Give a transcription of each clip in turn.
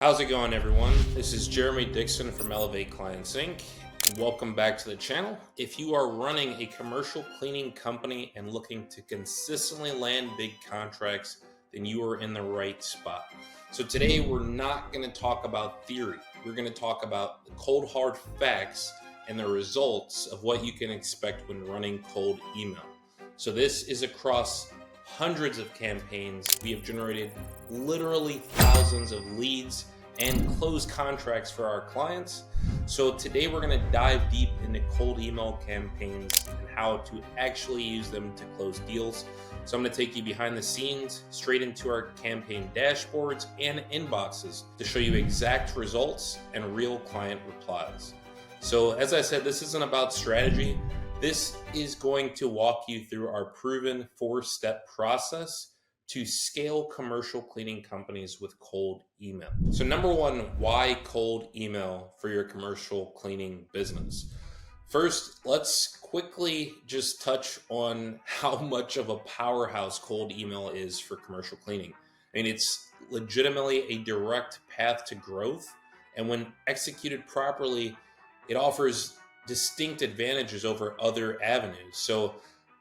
How's it going, everyone? This is Jeremy Dixon from Elevate Clients Inc. And welcome back to the channel. If you are running a commercial cleaning company and looking to consistently land big contracts, then you are in the right spot. So today we're not going to talk about theory. We're going to talk about the cold hard facts and the results of what you can expect when running cold email. So this is across hundreds of campaigns. We have generated literally thousands of leads and closed contracts for our clients. So today we're going to dive deep into cold email campaigns and how to actually use them to close deals. So I'm going to take you behind the scenes, straight into our campaign dashboards and inboxes to show you exact results and real client replies. So as I said, this isn't about strategy. This is going to walk you through our proven 4-step process to scale commercial cleaning companies with cold email. So number one, why cold email for your commercial cleaning business? First, let's quickly just touch on how much of a powerhouse cold email is for commercial cleaning. I mean, it's legitimately a direct path to growth. And when executed properly, it offers distinct advantages over other avenues. So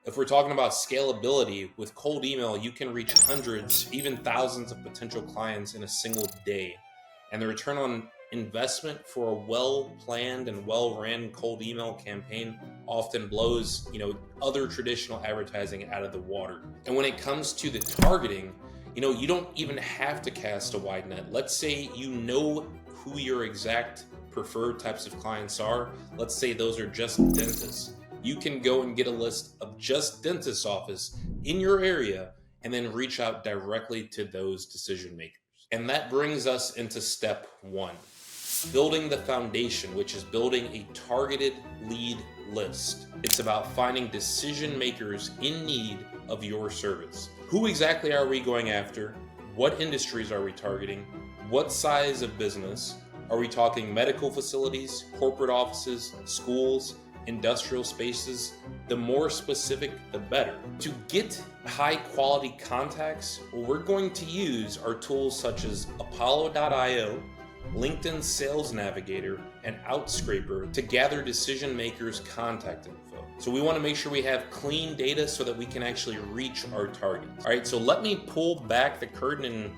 if we're talking about scalability, with cold email, you can reach hundreds, even thousands of potential clients in a single day. And the return on investment for a well-planned and well-ran cold email campaign often blows, other traditional advertising out of the water. And when it comes to the targeting, you don't even have to cast a wide net. Let's say you know who your exact preferred types of clients are. Let's say those are just dentists. You can go and get a list of just dentist office in your area and then reach out directly to those decision makers. And that brings us into step one, building the foundation, which is building a targeted lead list. It's about finding decision makers in need of your service. Who exactly are we going after? What industries are we targeting? What size of business? Are we talking medical facilities, corporate offices, schools, industrial spaces? The more specific, the better. To get high quality contacts, we're going to use our tools such as Apollo.io, LinkedIn Sales Navigator, and Outscraper to gather decision makers' contact info. So we want to make sure we have clean data so that we can actually reach our targets. All right, so let me pull back the curtain and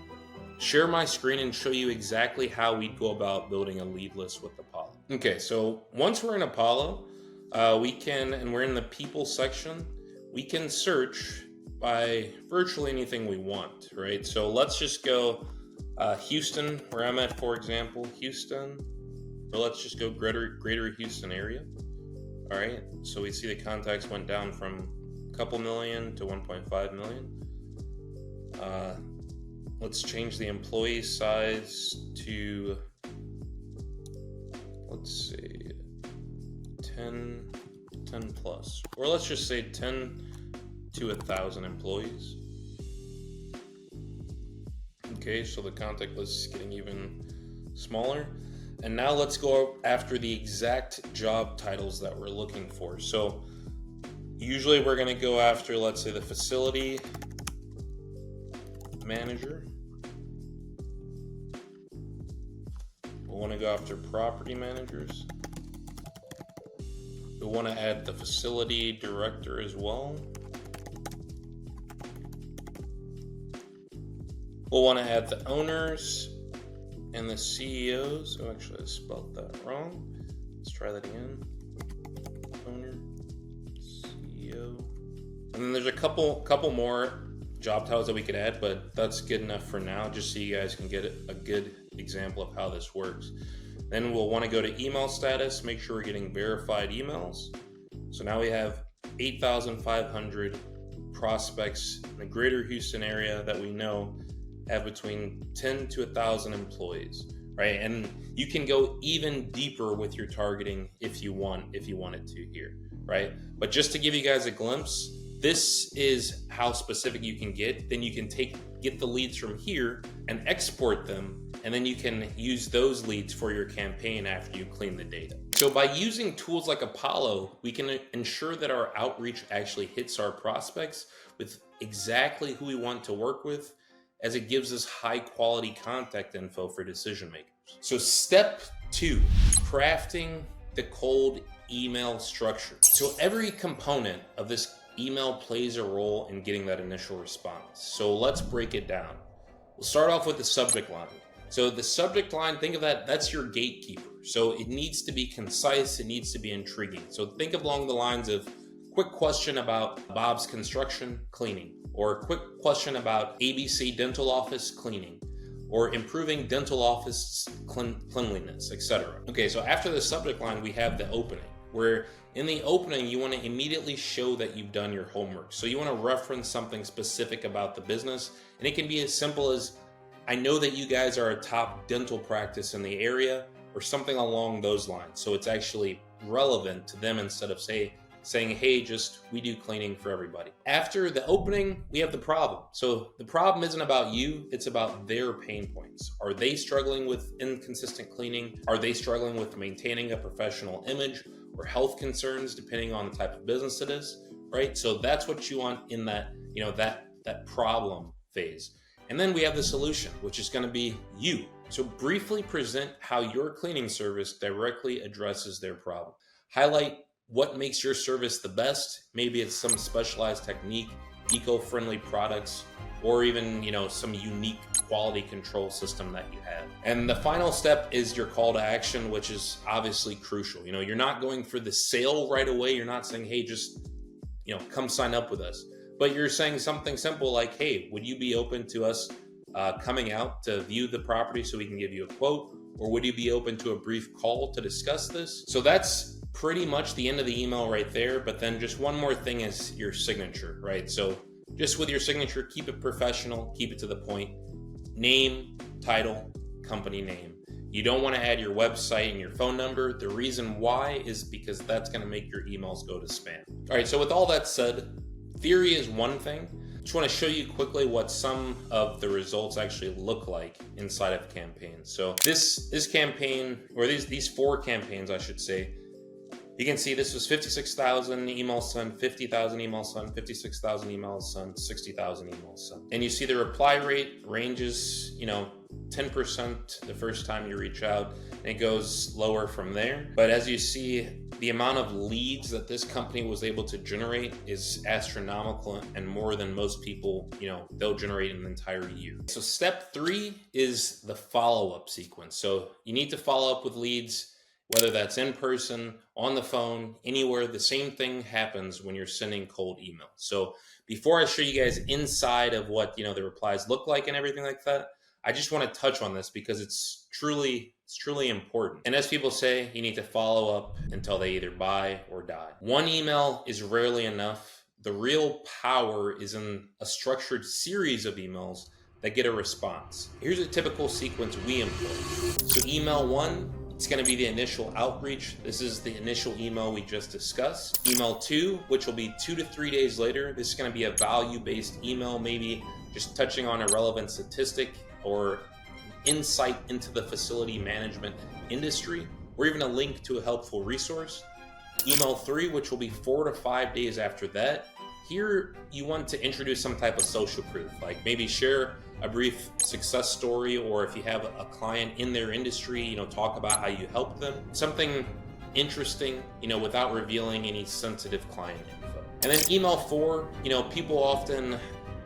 share my screen and show you exactly how we'd go about building a lead list with Apollo. Okay, so once we're in Apollo, we're in the people section, we can search by virtually anything we want, right? So let's just go Houston, where I'm at, for example, Houston, or let's just go greater Houston area. All right, so we see the contacts went down from a couple million to 1.5 million. Let's change the employee size to, let's see, 10 plus, or let's just say 10 to 1,000 employees. Okay, so the contact list is getting even smaller. And now let's go after the exact job titles that we're looking for. So usually we're going to go after, let's say, the facility manager. We'll want to go after property managers. We'll want to add the facility director as well. We'll want to add the owners and the CEOs. Oh, actually, I spelled that wrong. Let's try that again. Owner, CEO. And then there's a couple more job titles that we could add, but that's good enough for now, just so you guys can get a good example of how this works. Then we'll want to go to email status, make sure we're getting verified emails. So now we have 8,500 prospects in the greater Houston area that we know have between 10 to 1,000 employees, right? And you can go even deeper with your targeting if you wanted to here, right? But just to give you guys a glimpse, this is how specific you can get. Then you can get the leads from here and export them, and then you can use those leads for your campaign after you clean the data. So by using tools like Apollo, we can ensure that our outreach actually hits our prospects with exactly who we want to work with as it gives us high quality contact info for decision makers. So step 2, crafting the cold email structure. So every component of this email plays a role in getting that initial response. So let's break it down. We'll start off with the subject line. So the subject line, think of that's your gatekeeper. So it needs to be concise, it needs to be intriguing. So think along the lines of quick question about Bob's Construction Cleaning, or a quick question about ABC Dental Office Cleaning, or improving dental office cleanliness, etc. Okay, so after the subject line, we have the opening, where in the opening, you want to immediately show that you've done your homework. So you want to reference something specific about the business, and it can be as simple as, I know that you guys are a top dental practice in the area, or something along those lines. So it's actually relevant to them instead of saying, hey, we do cleaning for everybody. After the opening, we have the problem. So the problem isn't about you, it's about their pain points. Are they struggling with inconsistent cleaning? Are they struggling with maintaining a professional image, or health concerns, depending on the type of business it is, right? So that's what you want in that, that problem phase. And then we have the solution, which is going to be you. So briefly present how your cleaning service directly addresses their problem. Highlight what makes your service the best. Maybe it's some specialized technique, eco-friendly products, or even, some unique quality control system that you have. And the final step is your call to action, which is obviously crucial. You're not going for the sale right away. You're not saying, hey, just, come sign up with us. But you're saying something simple like, hey, would you be open to us coming out to view the property so we can give you a quote? Or would you be open to a brief call to discuss this? So that's pretty much the end of the email right there. But then just one more thing is your signature, right? So just with your signature, keep it professional, keep it to the point. Name, title, company name. You don't want to add your website and your phone number. The reason why is because that's going to make your emails go to spam. All right, so with all that said, theory is one thing. Just want to show you quickly what some of the results actually look like inside of campaigns. So this campaign, or these 4 campaigns, I should say, you can see this was 56,000 emails sent, 50,000 emails sent, 56,000 emails sent, 60,000 emails sent. And you see the reply rate ranges, 10% the first time you reach out, and it goes lower from there. But as you see, the amount of leads that this company was able to generate is astronomical, and more than most people, they'll generate in an entire year. So step 3 is the follow-up sequence. So you need to follow up with leads, whether that's in person, on the phone, anywhere. The same thing happens when you're sending cold emails. So before I show you guys inside of what the replies look like and everything like that, I just want to touch on this because it's truly important. And as people say, you need to follow up until they either buy or die. One email is rarely enough. The real power is in a structured series of emails that get a response. Here's a typical sequence we employ. So email 1, it's going to be the initial outreach. This is the initial email we just discussed. Email 2, which will be 2 to 3 days later. This is going to be a value-based email, maybe just touching on a relevant statistic or insight into the facility management industry, or even a link to a helpful resource. Email 3, which will be 4 to 5 days after that. Here, you want to introduce some type of social proof, like maybe share a brief success story, or if you have a client in their industry, talk about how you helped them. Something interesting, without revealing any sensitive client info. And then email 4, people often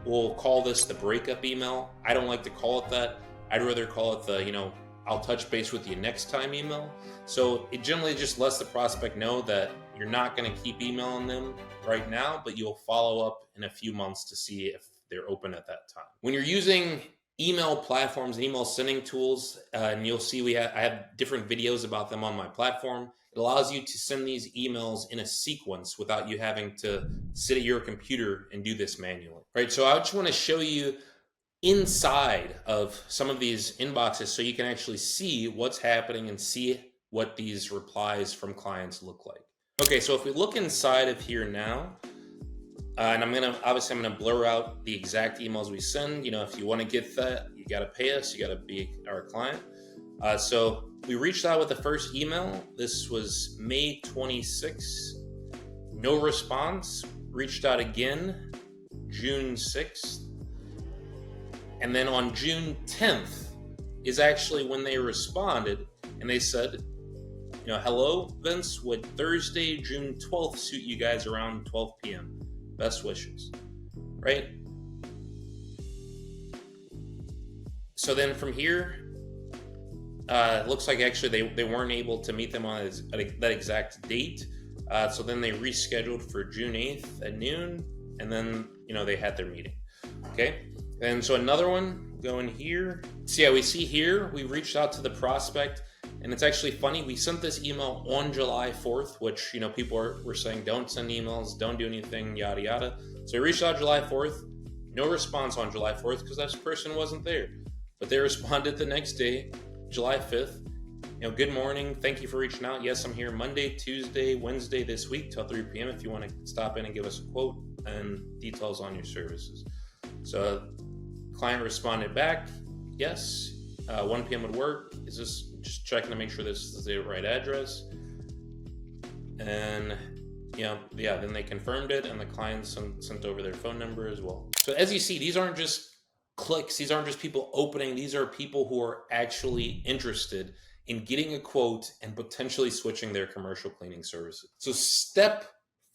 will call this the breakup email. I don't like to call it that. I'd rather call it the, I'll touch base with you next time email. So it generally just lets the prospect know that you're not going to keep emailing them right now, but you'll follow up in a few months to see if they're open at that time. When you're using email platforms and email sending tools, and you'll see I have different videos about them on my platform. It allows you to send these emails in a sequence without you having to sit at your computer and do this manually. Right, so I just want to show you inside of some of these inboxes so you can actually see what's happening and see what these replies from clients look like. Okay, so if we look inside of here now, and I'm gonna blur out the exact emails we send. If you want to get that, you got to pay us. You got to be our client. So we reached out with the first email. This was May 26th. No response. Reached out again, June 6th. And then on June 10th is actually when they responded and they said, hello, Vince, would Thursday, June 12th suit you guys around 12 p.m.? Best wishes, right? So then from here, it looks like actually they weren't able to meet them on that exact date. So then they rescheduled for June 8th at noon, and then, they had their meeting. Okay. And so another one going here. So yeah, we see here, we reached out to the prospect, and it's actually funny. We sent this email on July 4th, which, people were saying, don't send emails, don't do anything, yada, yada. So we reached out July 4th, no response on July 4th because that person wasn't there. But they responded the next day, July 5th. Good morning. Thank you for reaching out. Yes, I'm here Monday, Tuesday, Wednesday this week till 3 p.m. if you want to stop in and give us a quote and details on your services. So client responded back, yes, 1 p.m. would work. Is this just checking to make sure this is the right address? And then they confirmed it, and the client sent over their phone number as well. So as you see, these aren't just clicks. These aren't just people opening. These are people who are actually interested in getting a quote and potentially switching their commercial cleaning services. So step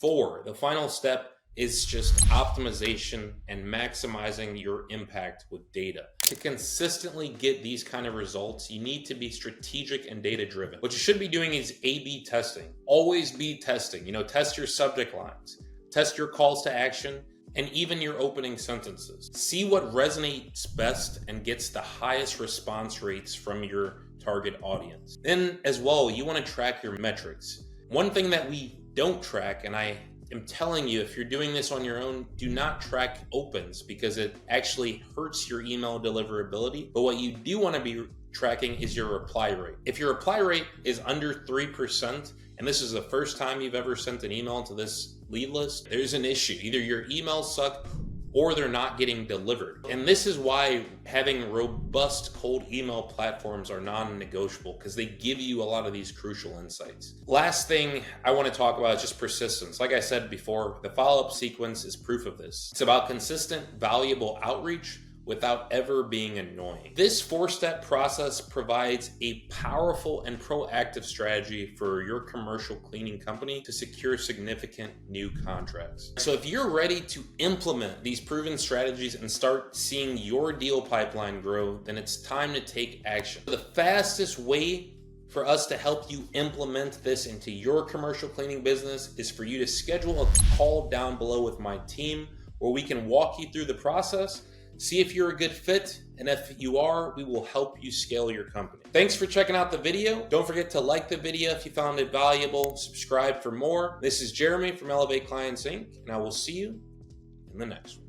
4, the final step, is just optimization and maximizing your impact with data. To consistently get these kind of results, you need to be strategic and data driven. What you should be doing is A/B testing. Always be testing. Test your subject lines, test your calls to action, and even your opening sentences. See what resonates best and gets the highest response rates from your target audience. Then as well, you want to track your metrics. One thing that we don't track, and I am telling you, if you're doing this on your own, do not track opens because it actually hurts your email deliverability. But what you do want to be tracking is your reply rate. If your reply rate is under 3%, and this is the first time you've ever sent an email to this lead list, there's an issue. Either your emails suck or they're not getting delivered. And this is why having robust cold email platforms are non-negotiable, because they give you a lot of these crucial insights. Last thing I want to talk about is just persistence. Like I said before, the follow-up sequence is proof of this. It's about consistent, valuable outreach without ever being annoying. This 4-step process provides a powerful and proactive strategy for your commercial cleaning company to secure significant new contracts. So if you're ready to implement these proven strategies and start seeing your deal pipeline grow, then it's time to take action. The fastest way for us to help you implement this into your commercial cleaning business is for you to schedule a call down below with my team where we can walk you through the process, see if you're a good fit, and if you are, we will help you scale your company. Thanks for checking out the video. Don't forget to like the video if you found it valuable, subscribe for more. This is Jeremy from Elevate Clients Inc., and I will see you in the next one.